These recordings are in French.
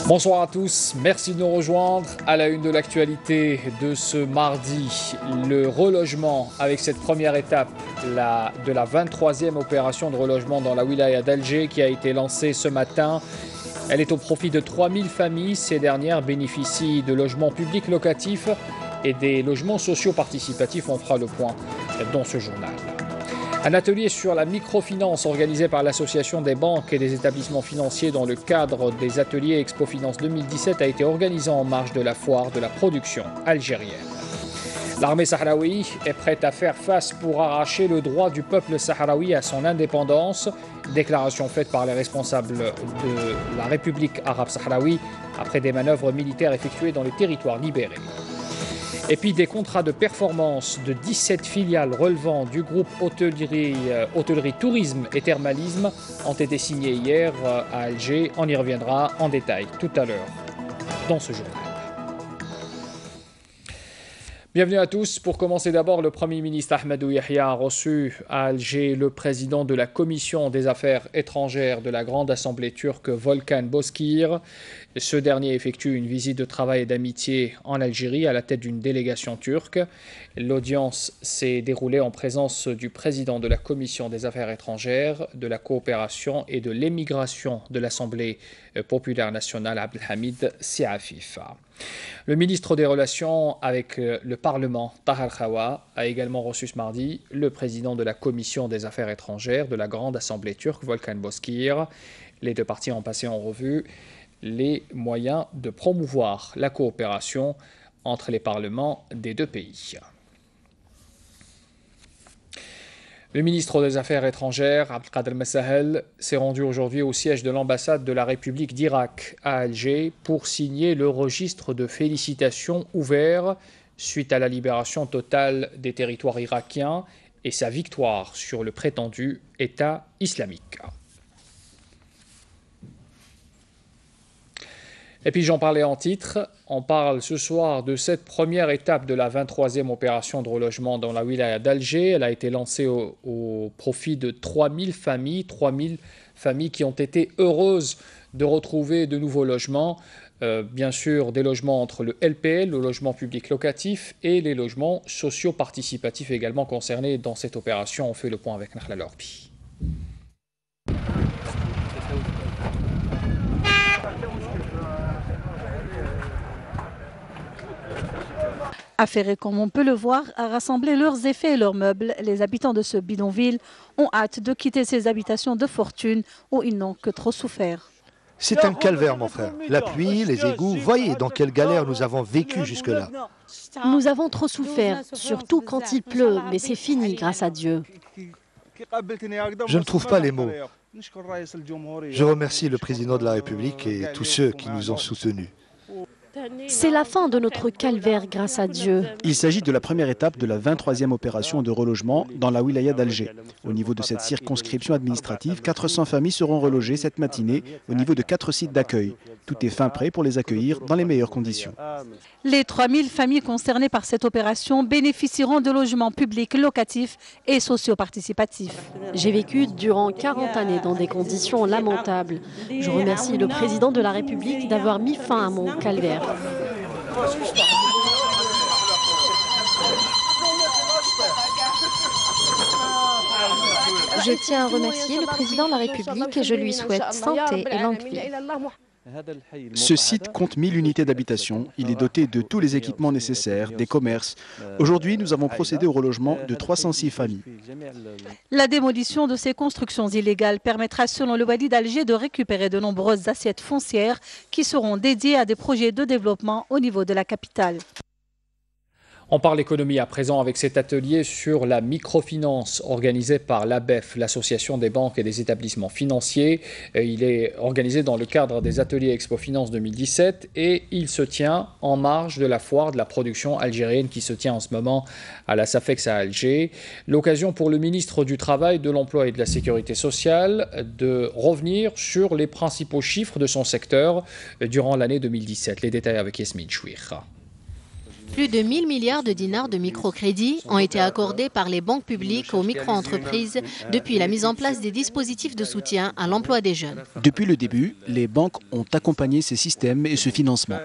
Bonsoir à tous, merci de nous rejoindre à la une de l'actualité de ce mardi. Le relogement avec cette première étape de la 23e opération de relogement dans la wilaya d'Alger qui a été lancée ce matin. Elle est au profit de 3000 familles. Ces dernières bénéficient de logements publics locatifs et des logements sociaux participatifs. On fera le point dans ce journal. Un atelier sur la microfinance organisé par l'Association des banques et des établissements financiers dans le cadre des ateliers Expo Finance 2017 a été organisé en marge de la foire de la production algérienne. L'armée sahraoui est prête à faire face pour arracher le droit du peuple sahraoui à son indépendance. Déclaration faite par les responsables de la République arabe sahraoui après des manœuvres militaires effectuées dans les territoires libérés. Et puis des contrats de performance de 17 filiales relevant du groupe hôtellerie, tourisme et thermalisme ont été signés hier à Alger. On y reviendra en détail tout à l'heure dans ce journal. Bienvenue à tous. Pour commencer d'abord, le Premier ministre Ahmadou Yahya a reçu à Alger le président de la Commission des affaires étrangères de la Grande Assemblée turque, Volkan Bozkır. Ce dernier effectue une visite de travail et d'amitié en Algérie à la tête d'une délégation turque. L'audience s'est déroulée en présence du président de la Commission des affaires étrangères, de la coopération et de l'émigration de l'Assemblée populaire nationale, Abdelhamid Siafif. Le ministre des Relations avec le Parlement, Tahar Khawa, a également reçu ce mardi le président de la Commission des affaires étrangères de la Grande Assemblée turque, Volkan Bozkır. Les deux parties ont passé en revue les moyens de promouvoir la coopération entre les parlements des deux pays. Le ministre des Affaires étrangères, Abdelkader Messahel, s'est rendu aujourd'hui au siège de l'ambassade de la République d'Irak à Alger pour signer le registre de félicitations ouvert suite à la libération totale des territoires irakiens et sa victoire sur le prétendu État islamique. Et puis j'en parlais en titre, on parle ce soir de cette première étape de la 23e opération de relogement dans la wilaya d'Alger. Elle a été lancée au profit de 3000 familles qui ont été heureuses de retrouver de nouveaux logements. Bien sûr, des logements entre le LPL, le logement public locatif, et les logements sociaux participatifs également concernés dans cette opération. On fait le point avec Nakhla Lorbi. Affairés, comme on peut le voir, à rassembler leurs effets et leurs meubles, les habitants de ce bidonville ont hâte de quitter ces habitations de fortune où ils n'ont que trop souffert. C'est un calvaire, mon frère. La pluie, les égouts, voyez dans quelle galère nous avons vécu jusque-là. Nous avons trop souffert, surtout quand il pleut, mais c'est fini grâce à Dieu. Je ne trouve pas les mots. Je remercie le président de la République et tous ceux qui nous ont soutenus. C'est la fin de notre calvaire grâce à Dieu. Il s'agit de la première étape de la 23e opération de relogement dans la wilaya d'Alger. Au niveau de cette circonscription administrative, 400 familles seront relogées cette matinée au niveau de 4 sites d'accueil. Tout est fin prêt pour les accueillir dans les meilleures conditions. Les 3000 familles concernées par cette opération bénéficieront de logements publics locatifs et socio-participatifs. J'ai vécu durant 40 années dans des conditions lamentables. Je remercie le président de la République d'avoir mis fin à mon calvaire. Je tiens à remercier le président de la République et je lui souhaite santé et longue vie. Ce site compte 1000 unités d'habitation. Il est doté de tous les équipements nécessaires, des commerces. Aujourd'hui, nous avons procédé au relogement de 306 familles. La démolition de ces constructions illégales permettra, selon le Wali d'Alger, de récupérer de nombreuses assiettes foncières qui seront dédiées à des projets de développement au niveau de la capitale. On parle économie à présent avec cet atelier sur la microfinance organisé par l'ABEF, l'Association des banques et des établissements financiers. Il est organisé dans le cadre des ateliers Expo Finance 2017 et il se tient en marge de la foire de la production algérienne qui se tient en ce moment à la SAFEX à Alger. L'occasion pour le ministre du Travail, de l'Emploi et de la Sécurité sociale de revenir sur les principaux chiffres de son secteur durant l'année 2017. Les détails avec Yasmine Chouir. Plus de 1000 milliards de dinars de microcrédits ont été accordés par les banques publiques aux micro-entreprises depuis la mise en place des dispositifs de soutien à l'emploi des jeunes. Depuis le début, les banques ont accompagné ces systèmes et ce financement.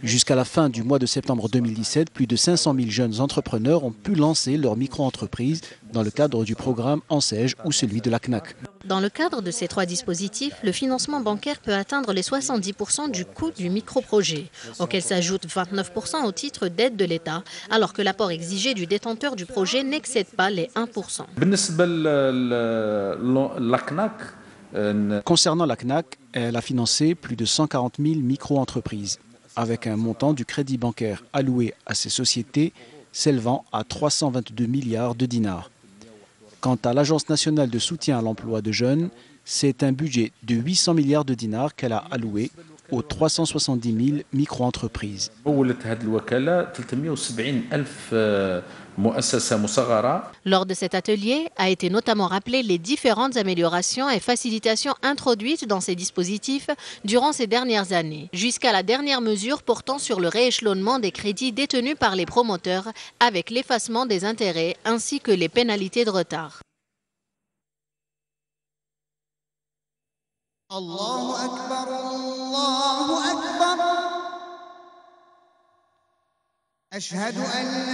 Jusqu'à la fin du mois de septembre 2017, plus de 500 000 jeunes entrepreneurs ont pu lancer leur micro-entreprise dans le cadre du programme ANSEJ ou celui de la CNAC. Dans le cadre de ces 3 dispositifs, le financement bancaire peut atteindre les 70% du coût du microprojet, auquel s'ajoutent 29% au titre d'aide de l'État, alors que l'apport exigé du détenteur du projet n'excède pas les 1%. Concernant la CNAC, elle a financé plus de 140 000 micro-entreprises, avec un montant du crédit bancaire alloué à ces sociétés s'élevant à 322 milliards de dinars. Quant à l'Agence nationale de soutien à l'emploi de jeunes, c'est un budget de 800 milliards de dinars qu'elle a alloué aux 370 000 micro-entreprises. Lors de cet atelier, a été notamment rappelé les différentes améliorations et facilitations introduites dans ces dispositifs durant ces dernières années, jusqu'à la dernière mesure portant sur le rééchelonnement des crédits détenus par les promoteurs avec l'effacement des intérêts ainsi que les pénalités de retard. Allahu Akbar, Allahu Akbar. Ashhadu an la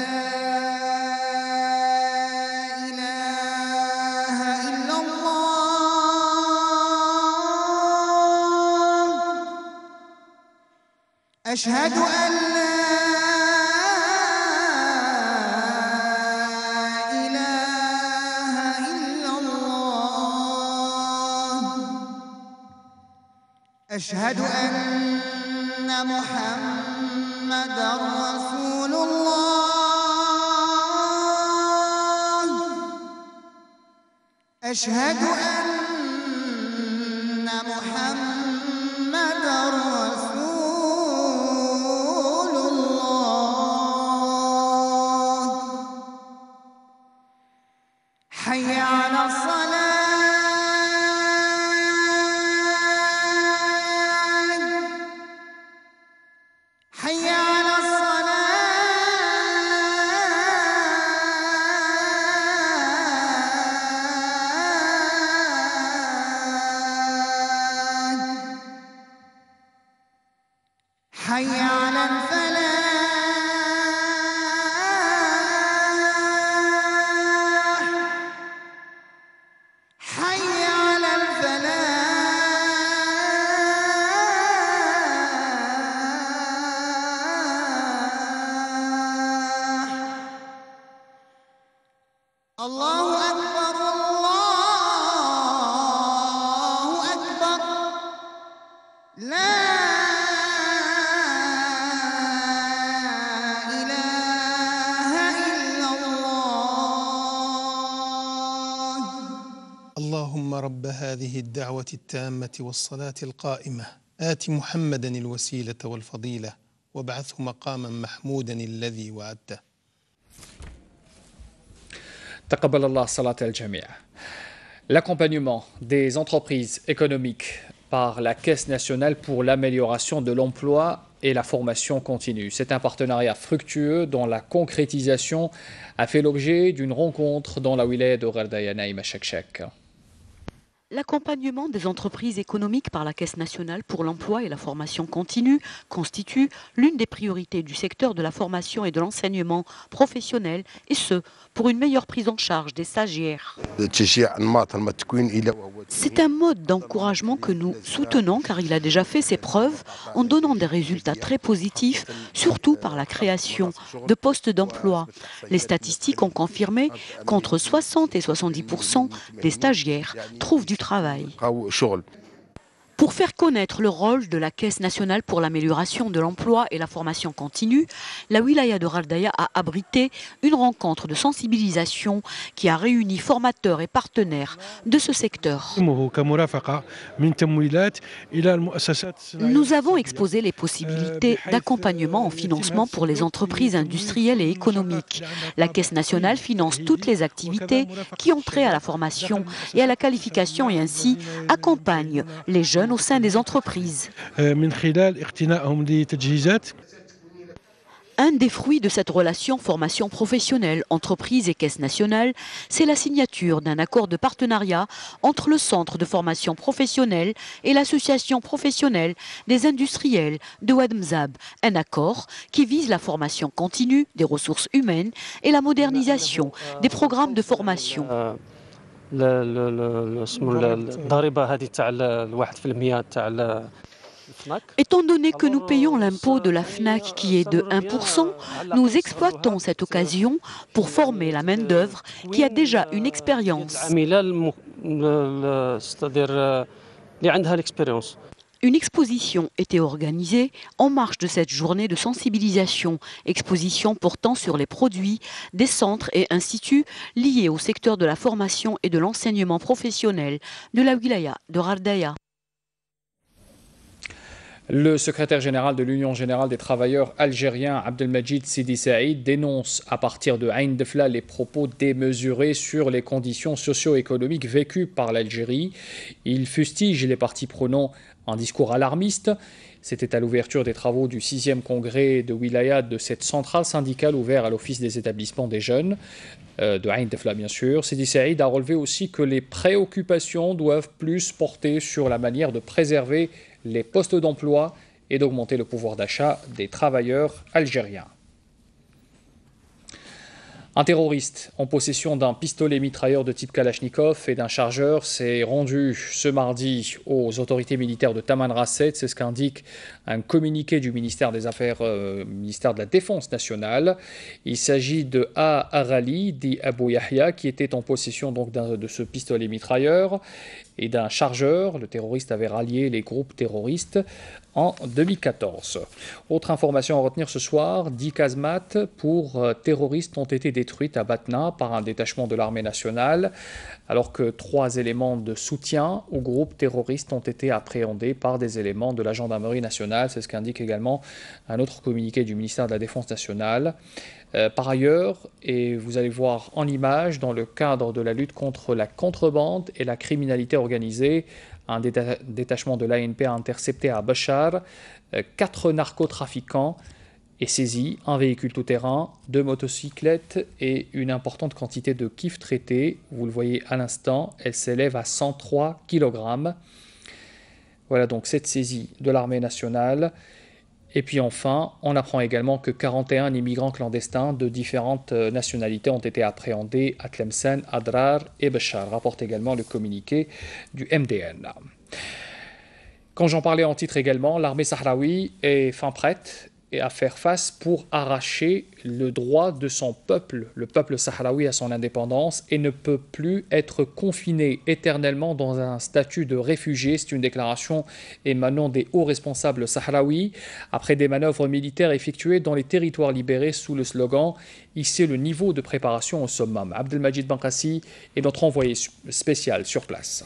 ilaha illallah. Ashhadu an la أشهد أن محمدًا رسول الله أشهد أن محمدًا رسول الله حي على الصلاة حي على الفلاح حي على الفلاح الله أكبر الله أكبر لا اللهم رب هذه الدعوة التامة والصلاة القائمة آت محمدا الوسيلة والفضيلة وابعثه مقاما محمودا الذي وعدته. تقبل الله صلاة الجميع. L'accompagnement des entreprises économiques par la Caisse nationale pour l'amélioration de l'emploi et la formation continue. C'est un partenariat fructueux dont la concrétisation a fait l'objet d'une rencontre dans la wilaya de Ghardaya Naïma Chekchek. L'accompagnement des entreprises économiques par la Caisse nationale pour l'emploi et la formation continue constitue l'une des priorités du secteur de la formation et de l'enseignement professionnel, et ce, pour une meilleure prise en charge des stagiaires. C'est un mode d'encouragement que nous soutenons car il a déjà fait ses preuves en donnant des résultats très positifs, surtout par la création de postes d'emploi. Les statistiques ont confirmé qu'entre 60 et 70% des stagiaires trouvent du travail. Pour faire connaître le rôle de la Caisse nationale pour l'amélioration de l'emploi et la formation continue, la wilaya de Ghardaya a abrité une rencontre de sensibilisation qui a réuni formateurs et partenaires de ce secteur. Nous avons exposé les possibilités d'accompagnement en financement pour les entreprises industrielles et économiques. La Caisse nationale finance toutes les activités qui ont trait à la formation et à la qualification et ainsi accompagne les jeunes au sein des entreprises. Un Un des fruits de cette relation formation professionnelle, entreprise et caisse nationale, c'est la signature d'un accord de partenariat entre le Centre de formation professionnelle et l'Association professionnelle des industriels de Ouadmzab. Un accord qui vise la formation continue des ressources humaines et la modernisation des programmes de formation. Étant donné que nous payons l'impôt de la FNAC qui est de 1%, nous exploitons cette occasion pour former la main-d'œuvre qui a déjà une expérience. Une exposition était organisée en marge de cette journée de sensibilisation, exposition portant sur les produits des centres et instituts liés au secteur de la formation et de l'enseignement professionnel de la wilaya de Ghardaya. Le secrétaire général de l'Union générale des travailleurs algériens, Abdelmajid Sidi Saïd, dénonce à partir de Ain Defla les propos démesurés sur les conditions socio-économiques vécues par l'Algérie. Il fustige les partis prenants en discours alarmiste. C'était à l'ouverture des travaux du 6e congrès de Wilaya de cette centrale syndicale ouverte à l'Office des établissements des jeunes, de Ain Defla bien sûr. Sidi Saïd a relevé aussi que les préoccupations doivent plus porter sur la manière de préserver les postes d'emploi et d'augmenter le pouvoir d'achat des travailleurs algériens. Un terroriste en possession d'un pistolet mitrailleur de type Kalachnikov et d'un chargeur s'est rendu ce mardi aux autorités militaires de Tamanrasset. C'est ce qu'indique un communiqué du ministère des Affaires, ministère de la Défense nationale. Il s'agit de A. Arali, dit Abou Yahya, qui était en possession donc de ce pistolet mitrailleur et d'un chargeur. Le terroriste avait rallié les groupes terroristes en 2014. Autre information à retenir ce soir, 10 casemates pour terroristes ont été détruites à Batna par un détachement de l'armée nationale, alors que 3 éléments de soutien aux groupes terroristes ont été appréhendés par des éléments de la gendarmerie nationale. C'est ce qu'indique également un autre communiqué du ministère de la Défense nationale. Par ailleurs, et vous allez voir en image, dans le cadre de la lutte contre la contrebande et la criminalité organisée, un détachement de l'ANP a intercepté à Bachar 4 narcotrafiquants et saisi un véhicule tout-terrain, 2 motocyclettes et une importante quantité de kif traité. Vous le voyez à l'instant, elle s'élève à 103 kg. Voilà donc cette saisie de l'armée nationale. Et puis enfin, on apprend également que 41 immigrants clandestins de différentes nationalités ont été appréhendés à Tlemcen, Adrar et Bachar, rapporte également le communiqué du MDN. Quand j'en parlais en titre également, l'armée sahraoui est fin prête et à faire face pour arracher le droit de son peuple, le peuple sahraoui, à son indépendance et ne peut plus être confiné éternellement dans un statut de réfugié. C'est une déclaration émanant des hauts responsables sahraouis après des manœuvres militaires effectuées dans les territoires libérés sous le slogan « Hisser le niveau de préparation au summum ». Abdelmajid Bankassi est notre envoyé spécial sur place.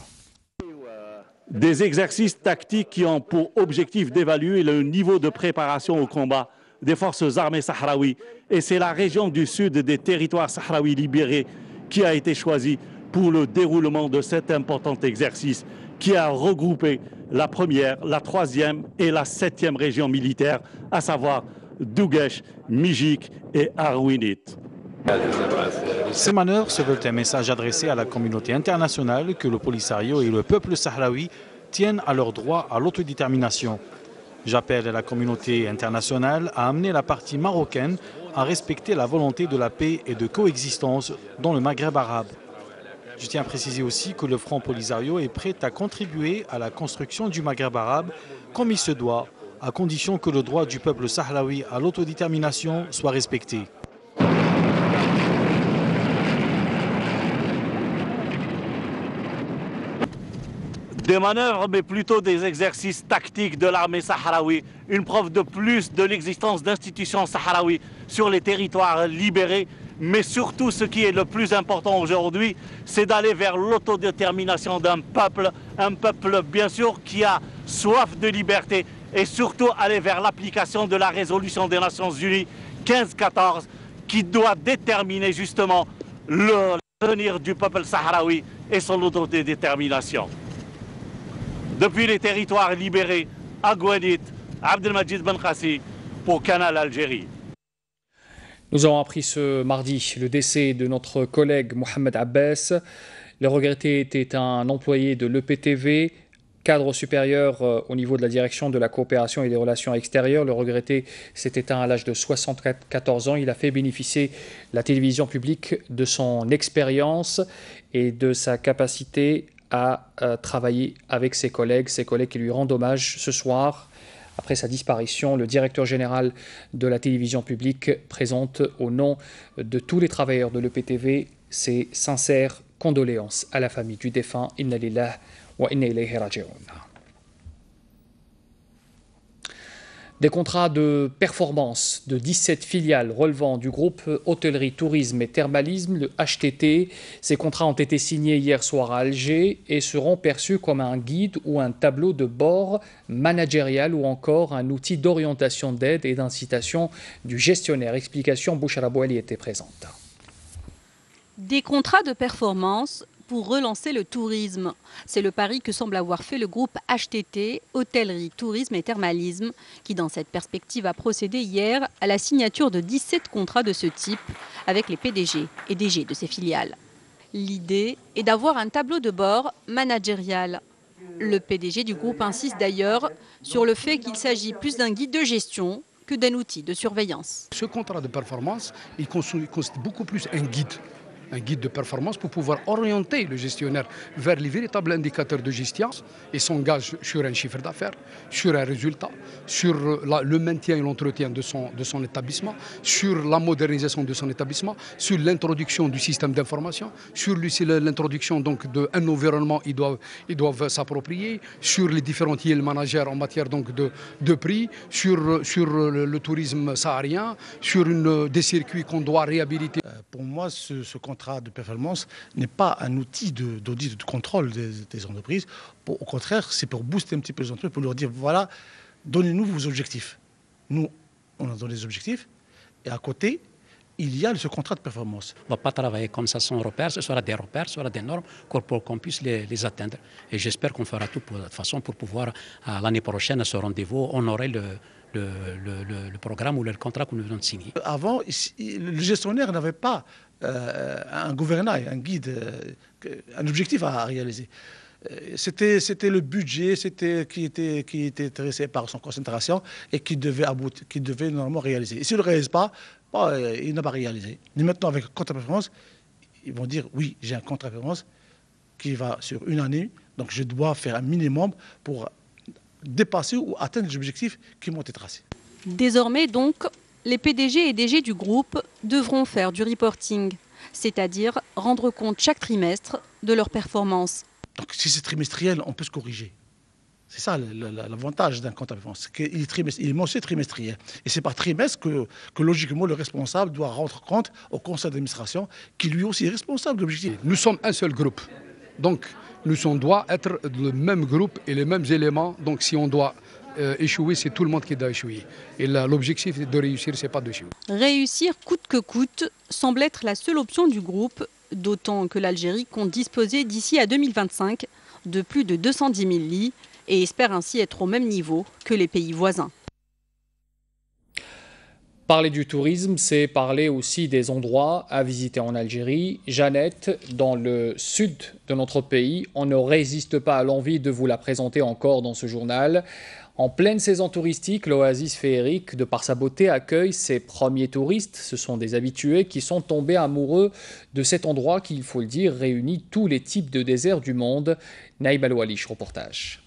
Des exercices tactiques qui ont pour objectif d'évaluer le niveau de préparation au combat des forces armées sahraouies. Et c'est la région du sud des territoires sahraouis libérés qui a été choisie pour le déroulement de cet important exercice qui a regroupé la première, la 3e et la 7e région militaire, à savoir Dougesh, Mijik et Arwinit. Ces manœuvres se veulent un message adressé à la communauté internationale que le Polisario et le peuple sahraoui tiennent à leur droit à l'autodétermination. J'appelle la communauté internationale à amener la partie marocaine à respecter la volonté de la paix et de coexistence dans le Maghreb arabe. Je tiens à préciser aussi que le Front Polisario est prêt à contribuer à la construction du Maghreb arabe comme il se doit, à condition que le droit du peuple sahraoui à l'autodétermination soit respecté. Des manœuvres, mais plutôt des exercices tactiques de l'armée sahraoui, une preuve de plus de l'existence d'institutions sahraouies sur les territoires libérés. Mais surtout, ce qui est le plus important aujourd'hui, c'est d'aller vers l'autodétermination d'un peuple, un peuple bien sûr qui a soif de liberté, et surtout aller vers l'application de la résolution des Nations Unies 1514, qui doit déterminer justement l'avenir du peuple sahraoui et son autodétermination. Depuis les territoires libérés, à Gouanit, Abdelmajid Bankassi pour Canal Algérie. Nous avons appris ce mardi le décès de notre collègue Mohamed Abbas. Le regretté était un employé de l'EPTV, cadre supérieur au niveau de la direction de la coopération et des relations extérieures. Le regretté s'est éteint à l'âge de 74 ans. Il a fait bénéficier la télévision publique de son expérience et de sa capacité à travailler avec ses collègues qui lui rendent hommage ce soir. Après sa disparition, le directeur général de la télévision publique présente au nom de tous les travailleurs de l'EPTV ses sincères condoléances à la famille du défunt. Inna lillah wa inna ilayhi raji'un. Des contrats de performance de 17 filiales relevant du groupe Hôtellerie, Tourisme et Thermalisme, le HTT. Ces contrats ont été signés hier soir à Alger et seront perçus comme un guide ou un tableau de bord managérial ou encore un outil d'orientation d'aide et d'incitation du gestionnaire. Explication, Bouchra Bouali était présente. Des contrats de performance pour relancer le tourisme. C'est le pari que semble avoir fait le groupe HTT, Hôtellerie, Tourisme et Thermalisme, qui dans cette perspective a procédé hier à la signature de 17 contrats de ce type avec les PDG et DG de ses filiales. L'idée est d'avoir un tableau de bord managérial. Le PDG du groupe insiste d'ailleurs sur le fait qu'il s'agit plus d'un guide de gestion que d'un outil de surveillance. Ce contrat de performance, il constitue beaucoup plus un guide de performance pour pouvoir orienter le gestionnaire vers les véritables indicateurs de gestion et s'engage sur un chiffre d'affaires, sur un résultat, sur le maintien et l'entretien de son établissement, sur la modernisation de son établissement, sur l'introduction du système d'information, sur l'introduction donc d'un environnement ils doivent s'approprier, sur les différents yield managers en matière donc de prix, sur le tourisme saharien, sur des circuits qu'on doit réhabiliter. Pour moi, ce contrat de performance n'est pas un outil d'audit, de contrôle des entreprises. Au contraire, c'est pour booster un petit peu les entreprises, pour leur dire, voilà, donnez-nous vos objectifs. Nous, on a donné des objectifs, et à côté, il y a ce contrat de performance. On ne va pas travailler comme ça sans repères, ce sera des repères, ce sera des normes pour qu'on puisse les atteindre. Et j'espère qu'on fera tout de toute façon pour pouvoir, l'année prochaine, à ce rendez-vous, honorer le programme ou le contrat que nous venons de signer. Avant, le gestionnaire n'avait pas un gouvernail, un guide, un objectif à réaliser. C'était le budget qui était intéressé par son concentration et qui devait normalement réaliser. Et s'il ne le réalise pas, il n'a pas réalisé. Mais maintenant, avec un contrat de performance, ils vont dire oui, j'ai un contrat de performance qui va sur une année, donc je dois faire un minimum pour dépasser ou atteindre les objectifs qui m'ont été tracés. Désormais donc, les PDG et DG du groupe devront faire du reporting, c'est-à-dire rendre compte chaque trimestre de leur performance. Donc si c'est trimestriel, on peut se corriger. C'est ça l'avantage d'un compte à performance, il est mensuel trimestriel. Et c'est par trimestre que logiquement le responsable doit rendre compte au conseil d'administration qui lui aussi est responsable de l'objectif. Nous sommes un seul groupe, donc on doit être le même groupe et les mêmes éléments. Donc si on doit échouer, c'est tout le monde qui doit échouer. Et l'objectif de réussir, ce n'est pas d'échouer. Réussir coûte que coûte semble être la seule option du groupe, d'autant que l'Algérie compte disposer d'ici à 2025 de plus de 210 000 lits et espère ainsi être au même niveau que les pays voisins. Parler du tourisme, c'est parler aussi des endroits à visiter en Algérie. Jeannette, dans le sud de notre pays, on ne résiste pas à l'envie de vous la présenter encore dans ce journal. En pleine saison touristique, l'oasis féerique, de par sa beauté, accueille ses premiers touristes. Ce sont des habitués qui sont tombés amoureux de cet endroit qui, il faut le dire, réunit tous les types de déserts du monde. Naïb Al-Walish, reportage.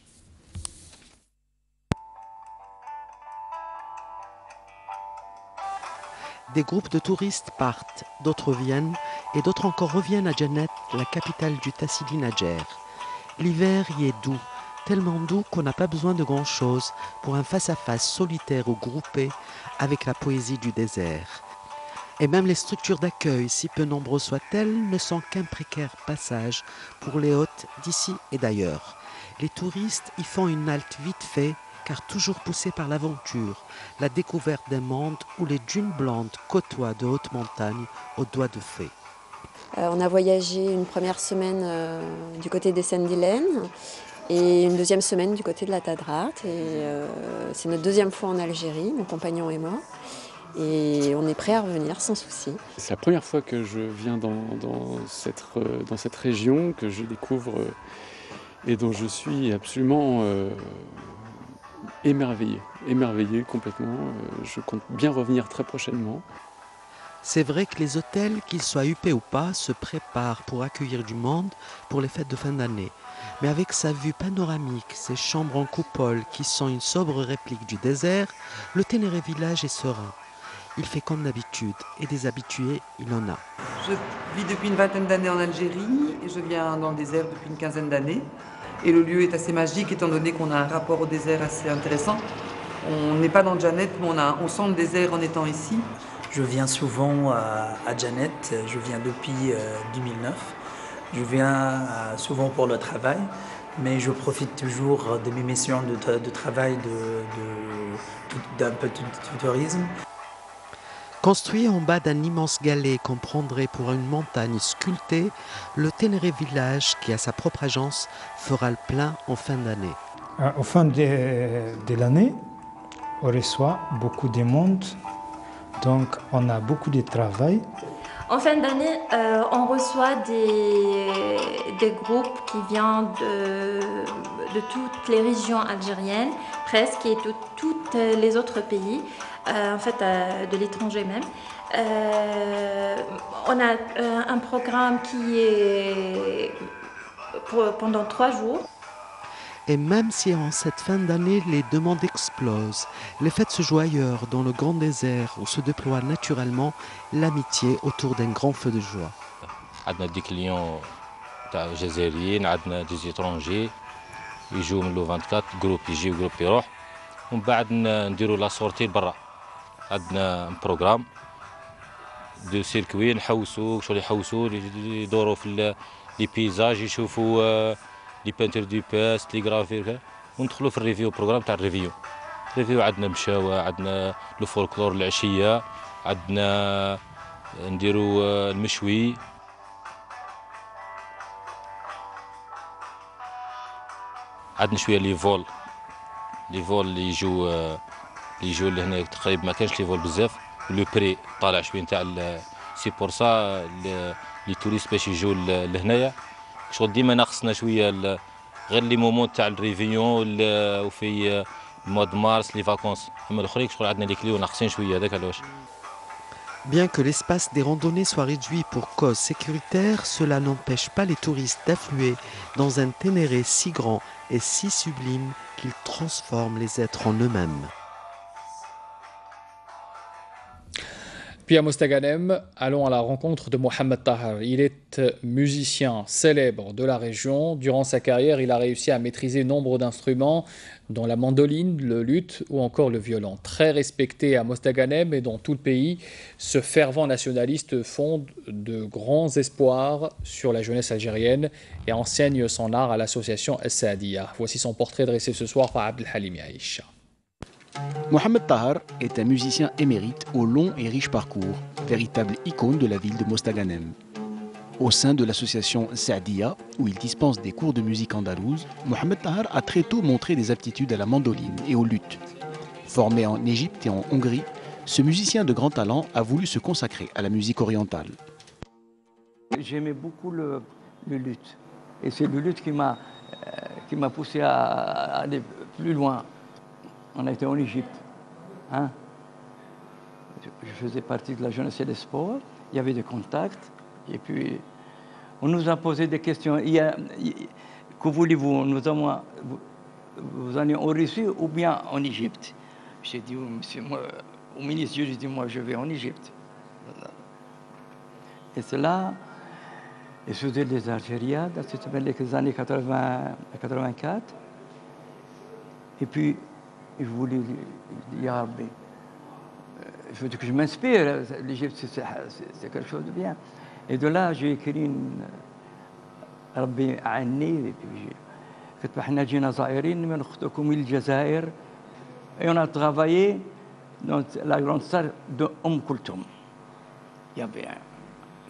Des groupes de touristes partent, d'autres viennent et d'autres encore reviennent à Jeannette, la capitale du Tassili Nadjer. L'hiver y est doux, tellement doux qu'on n'a pas besoin de grand-chose pour un face-à-face solitaire ou groupé avec la poésie du désert. Et même les structures d'accueil, si peu nombreuses soient-elles, ne sont qu'un précaire passage pour les hôtes d'ici et d'ailleurs. Les touristes y font une halte vite fait, car toujours poussés par l'aventure, la découverte d'un monde où les dunes blondes côtoient de hautes montagnes aux doigts de fée. On a voyagé une première semaine du côté des Sendilènes et une deuxième semaine du côté de la Tadrart. C'est notre deuxième fois en Algérie, mon compagnon et moi. et on est prêt à revenir sans souci. C'est la première fois que je viens dans cette région, que je découvre et dont je suis absolument émerveillé complètement. Je compte bien revenir très prochainement. C'est vrai que les hôtels, qu'ils soient huppés ou pas, se préparent pour accueillir du monde pour les fêtes de fin d'année. Mais avec sa vue panoramique, ses chambres en coupole qui sont une sobre réplique du désert, le Ténéré Village est serein. Il fait comme d'habitude, et des habitués, il en a. Je vis depuis une vingtaine d'années en Algérie, et je viens dans le désert depuis une quinzaine d'années. Et le lieu est assez magique, étant donné qu'on a un rapport au désert assez intéressant. On n'est pas dans Djanet, mais on sent le désert en étant ici. Je viens souvent à Djanet, je viens depuis 2009. Je viens souvent pour le travail, mais je profite toujours de mes missions de travail, d'un peu de tourisme. Construit en bas d'un immense galet qu'on prendrait pour une montagne sculptée, le Ténéré Village, qui a sa propre agence, fera le plein en fin d'année. Au fin de l'année, on reçoit beaucoup de monde, donc on a beaucoup de travail. En fin d'année, on reçoit des groupes qui viennent de toutes les régions algériennes, presque, et de tous les autres pays, en fait de l'étranger même. On a un programme qui est pendant 3 jours. Et même si en cette fin d'année les demandes explosent, les fêtes se jouent ailleurs, dans le grand désert, où se déploie naturellement l'amitié autour d'un grand feu de joie. On a des clients algériens, on a des étrangers, ils jouent le 24, groupe يجي وجروب يروح ومن بعد نديروا لا سورتي لبرا. عندنا بروغرام دو سيركوي نحوسوا شغل يحوسوا يدوروا في لي بيزاج يشوفوا لي بانتر دو باست لي غرافير وندخلوا في الريفيو بروغرام تاع الريفيو. عندنا مشاوى، عندنا لو فولكلور العشيه، عندنا نديروا المشوي. عندنا شويه لي فول اللي يجوا لهنا تقريبا ما كانش لي فول بزاف، لو بري طالع شويه نتاع سي بور سا لي توريست باش يجوا لهنايا شغل ديما ناقصنا شويه غير لي مومون تاع الريفيون وفي مود مارس لي فاكونس، اما الاخرين شغل عندنا لي كليو ناقصين شويه هذاك علاش. Bien que l'espace des randonnées soit réduit pour cause sécuritaire, cela n'empêche pas les touristes d'affluer dans un Ténéré si grand et si sublime qu'il transforme les êtres en eux-mêmes. Puis à Mostaganem, allons à la rencontre de Mohamed Tahar. Il est musicien célèbre de la région. Durant sa carrière, il a réussi à maîtriser nombre d'instruments, dont la mandoline, le luth ou encore le violon. Très respecté à Mostaganem et dans tout le pays, ce fervent nationaliste fonde de grands espoirs sur la jeunesse algérienne et enseigne son art à l'association As-Saadiyya. Voici son portrait dressé ce soir par Abdelhalim Yaïcha. Mohamed Tahar est un musicien émérite au long et riche parcours, véritable icône de la ville de Mostaganem. Au sein de l'association Saadiyya, où il dispense des cours de musique andalouse, Mohamed Tahar a très tôt montré des aptitudes à la mandoline et au luth. Formé en Égypte et en Hongrie, ce musicien de grand talent a voulu se consacrer à la musique orientale. J'aimais beaucoup le luth. Et c'est le luth qui m'a poussé à aller plus loin. On a été en Égypte. Hein? Je faisais partie de la jeunesse et des sports. Il y avait des contacts. Et puis, on nous a posé des questions. Que voulez-vous? Vous allez en Russie ou bien en Égypte? J'ai dit, monsieur, moi, au ministre, j'ai dit, moi, je vais en Égypte. Et c'est là, je faisais des Algériades, c'était les années 84. Et puis, je voulais dire, il faut que je m'inspire. L'Égypte, c'est quelque chose de bien. Et de là, j'ai écrit une ربي عني كتب حنا جينا زائرين من اختكم الجزائر. Et on a travaillé dans la grande salle de Kulthum. Il y avait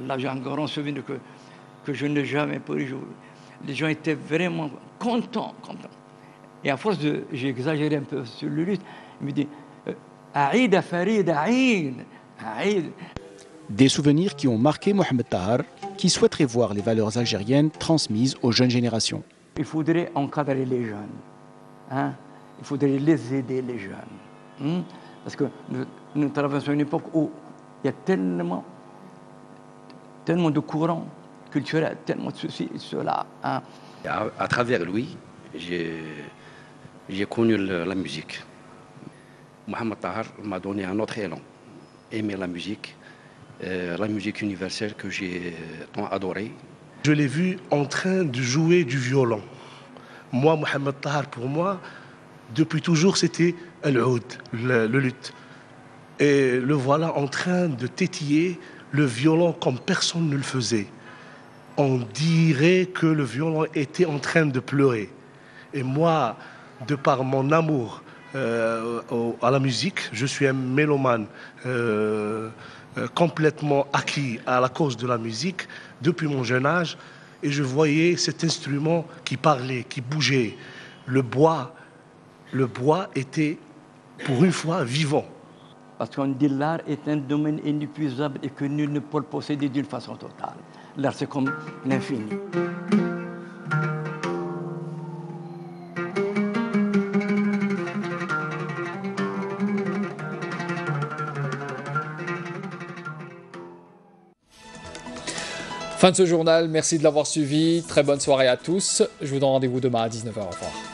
là j'ai un grand souvenir que je n'ai jamais pu jouer. Les gens étaient vraiment contents. Et à force j'ai exagéré un peu sur le luth, il me dit Des souvenirs qui ont marqué Mohamed Tahar, qui souhaiterait voir les valeurs algériennes transmises aux jeunes générations. Il faudrait encadrer les jeunes, hein? Il faudrait les aider, les jeunes. Parce que nous traversons une époque où il y a tellement de courants culturels, tellement de ceci et cela. Hein? À travers lui, j'ai connu la musique. Mohamed Tahar m'a donné un autre élan, aimer la musique universelle que j'ai tant adorée. Je l'ai vu en train de jouer du violon. Moi, Mohamed Tahar, pour moi, depuis toujours, c'était l'oud, le luth. Et le voilà en train de tétiller le violon comme personne ne le faisait. On dirait que le violon était en train de pleurer. Et moi, de par mon amour à la musique, je suis un mélomane complètement acquis à la cause de la musique depuis mon jeune âge. Et je voyais cet instrument qui parlait, qui bougeait. Le bois était, pour une fois, vivant. Parce qu'on dit l'art est un domaine inépuisable et que nul ne peut le posséder d'une façon totale. L'art, c'est comme l'infini. Fin de ce journal, merci de l'avoir suivi. Très bonne soirée à tous. Je vous donne rendez-vous demain à 19h. Au revoir.